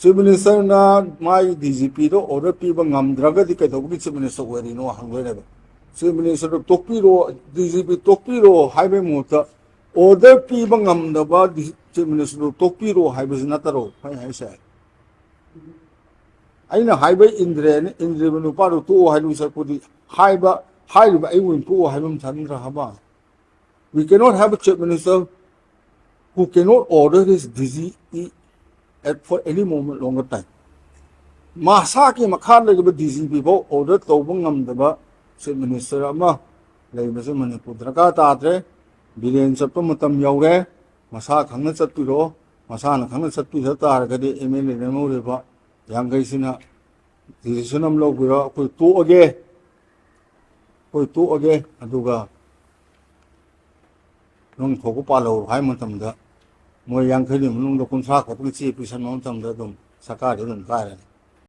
Chief Minister na my DGP do order Piba Ngamdradi kay Chief Minister Oirino hangwe Chief Minister Tokpiro DGP Tokpiro highway mota order Piba Ngamdaba Chief Minister Tokpiro highway nataro I say aina highway Indre Nuparu to Highway Sakudi Highba Highway I will go Highway Chandra Haba. We cannot have a Chief Minister who cannot order his DGP for any moment longer time. Masaki Makar like DGP order Tobungam the Chief Minister Ama, like Manipudraka Tatre, Billions of Tomatam Yore, Masak Hangasaturo, Masana Hangasatu Targadi, Emily Remova, Yangaisina, Decisionum Logura, put two again, Aduga. Nung Pokopalo, Hymantam, more young Kalim, Nung the Contract, which is a mountain, Sakari, and Karen.